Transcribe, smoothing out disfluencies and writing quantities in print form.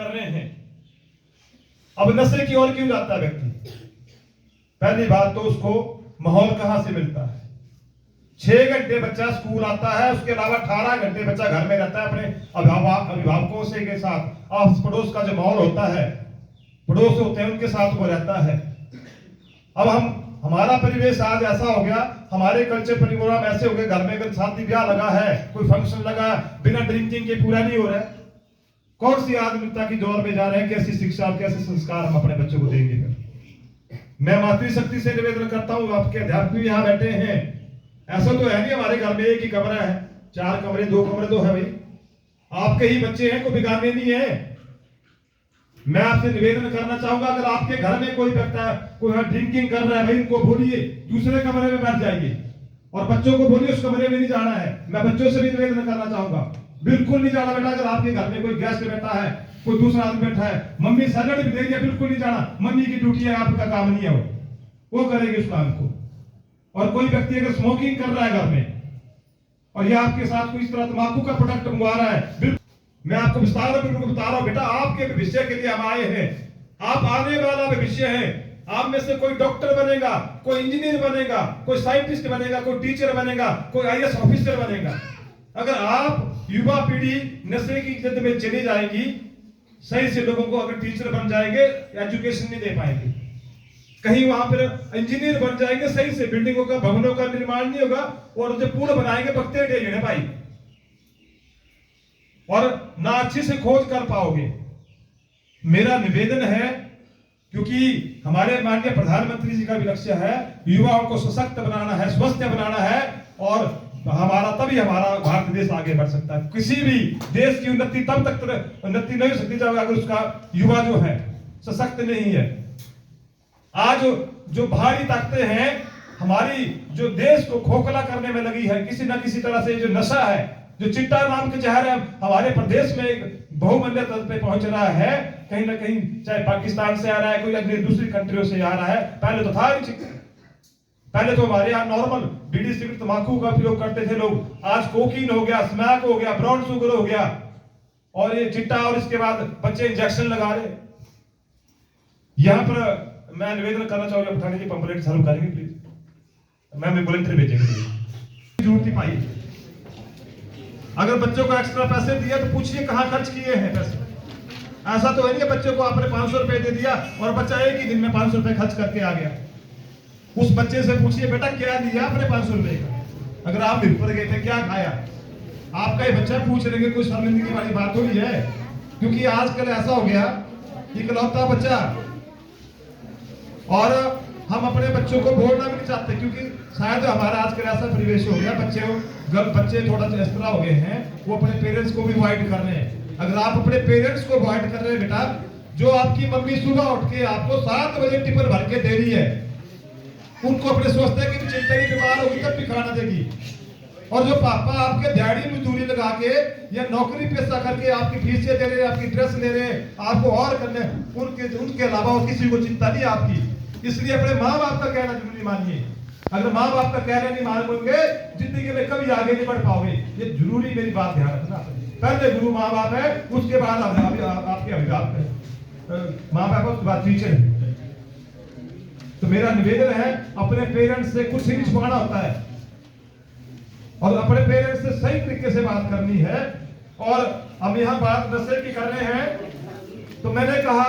कर रहे हैं। अब नशे की ओर क्यों जाता है व्यक्ति? पहली बात तो उसको माहौल कहां से मिलता है। 6 घंटे बच्चा स्कूल आता है, उसके अलावा 18 घंटे बच्चा घर में रहता है अपने अभिभावकों से के साथ। आस पड़ोस का जो माहौल होता है, पड़ोस होते हैं उनके साथ वो रहता है। अब हमारा परिवेश आज ऐसा हो गया, हमारे कल्चर प्रोग्राम ऐसे हो गए, घर में अगर शादी ब्याह लगा है, कोई फंक्शन लगा, बिना ड्रिंकिंग के पूरा नहीं हो रहा है। कौन सी आधुनिकता की दौर में जा रहे हैं? कैसी शिक्षा और कैसे संस्कार हम अपने बच्चों को देंगे? मैं मातृशक्ति से निवेदन करता हूं, आपके अध्यापक भी यहाँ बैठे हैं, ऐसा तो है नहीं हमारे घर में एक ही कमरा है, 4 कमरे 2 कमरे तो है भाई, आपके ही बच्चे हैं, कोई बिगाड़ने नहीं है। मैं आपसे निवेदन करना चाहूंगा, अगर आपके घर में कोई व्यक्ति कोई ड्रिंकिंग कर रहा है भाई, उनको बोलिए दूसरे कमरे में बैठ जाइए, और बच्चों को बोलिए उस कमरे में नहीं जाना है। मैं बच्चों से भी निवेदन करना चाहूंगा, बिल्कुल नहीं जाना बेटा। अगर आपके घर में कोई गेस्ट बैठा है, कोई दूसरा आदमी बैठा है, मम्मी सैलड भी दे रही है, बिल्कुल नहीं जाना। मम्मी की ड्यूटी है, आपका काम नहीं है, वो करेगी उस काम को। और कोई व्यक्ति अगर स्मोकिंग कर रहा है घर में, और ये आपके साथ कोई इस तरह तंबाकू का प्रोडक्ट मंगवा रहा है, मैं आपको विस्तार में बता रहा हूं बेटा, आपके भविष्य के लिए हम आए हैं। आप आने वाला भविष्य है। आप में से कोई डॉक्टर बनेगा, कोई इंजीनियर बनेगा, कोई साइंटिस्ट बनेगा, कोई टीचर बनेगा, कोई आईएएस ऑफिसर बनेगा। अगर आप युवा पीढ़ी नशे की जिद में चली जाएगी, सही से लोगों को अगर टीचर बन जाएंगे, एजुकेशन नहीं दे पाएंगे, कहीं वहां पर इंजीनियर बन जाएंगे, सही से बिल्डिंगों का भवनों का निर्माण नहीं होगा, और जो पुल बनाएंगे पकते टेढ़े हैं भाई, और ना अच्छे से खोज कर पाओगे। मेरा निवेदन है, क्योंकि हमारे माननीय प्रधानमंत्री जी का भी लक्ष्य है युवाओं को सशक्त बनाना है, स्वस्थ बनाना है, और तभी हमारा भारत देश आगे बढ़ सकता है। किसी भी देश की उन्नति तब तक उन्नति नहीं हो सकती जब अगर उसका युवा जो है सशक्त नहीं है। आज जो बाहरी ताकतें हैं हमारी जो देश को खोखला करने में लगी है, किसी ना किसी तरह से जो नशा है, जो चिट्टा नाम के जहर है, हमारे प्रदेश में एक बहुमूल्य तल पे पहुंच रहा है, कहीं ना कहीं चाहे पाकिस्तान से आ रहा है, कोई अन्य दूसरी कंट्रियों से आ रहा है। पहले तो था नहीं, पहले तो हमारे यहाँ नॉर्मल बीड़ी सिगरेट तंबाकू का उपयोग करते थे लोग, आज कोकीन हो गया, स्मैक हो गया, ब्राउन शुगर हो गया, और ये चिट्टा, और इसके बाद बच्चे इंजेक्शन लगा रहे। यहाँ पर मैं निवेदन करना चाहूंगा, पठानी जी पंपलेट चालू करेंगे प्लीज, मैं वॉलंटियर भेजेंगे जरूरत ही पाई। अगर बच्चों को एक्स्ट्रा पैसे दिया तो पूछिए कहां खर्च किए हैं पैसे। ऐसा तो है नहीं बच्चों को आपने 500 रुपए दे दिया और बच्चा एक ही दिन में 500 रुपए खर्च करके आ गया। उस बच्चे से पूछिए बेटा क्या दिया आपने 500 रुपए का, अगर आप दिन पर गए थे क्या खाया। आपका ये बच्चा पूछ लेंगे, कोई शर्मिंदगी वाली बात थोड़ी है, क्योंकि आजकल ऐसा हो गया इकलौता बच्चा, और हम अपने बच्चों को बोलना भी नहीं चाहते, क्योंकि शायद हमारा आजकल ऐसा परिवेश हो गया, बच्चे थोड़ा इस तरह हो गए हैं, वो अपने पेरेंट्स को भी अवॉइड कर रहे हैं। अगर आप अपने पेरेंट्स को अवॉइड कर रहे हैं बेटा, जो आपकी मम्मी सुबह उठ के आपको 7 बजे टिफिन भर के दे रही है, उनको अपने स्वास्थ्य की चिंता नहीं, बीमार होगी तब भी खाना देगी। और जो पापा आपके दिहाड़ी मजदूरी लगा के या नौकरी पेशा करके आपकी फीसें दे रहे हैं, आपकी ड्रेस ले रहे हैं, आपको और करने, उनके अलावा और किसी को चिंता नहीं आपकी। इसलिए अपने माँ बाप का कहना जरूरी मानिए। अगर माँ बाप का कहना नहीं मानोगे, जिंदगी में कभी आगे नहीं बढ़ पाओगे। ये जरूरी मेरी बात ध्यान रखना। पहले गुरु माँ बाप है, उसके बाद आपके अभिभावक है, माँ बाप उसके बाद टीचर है। तो मेरा निवेदन है, अपने पेरेंट्स से कुछ नहीं छुपाना होता है, और अपने पेरेंट्स से सही तरीके से बात करनी है। और हम यहाँ बात नशे की कर रहे हैं, तो मैंने कहा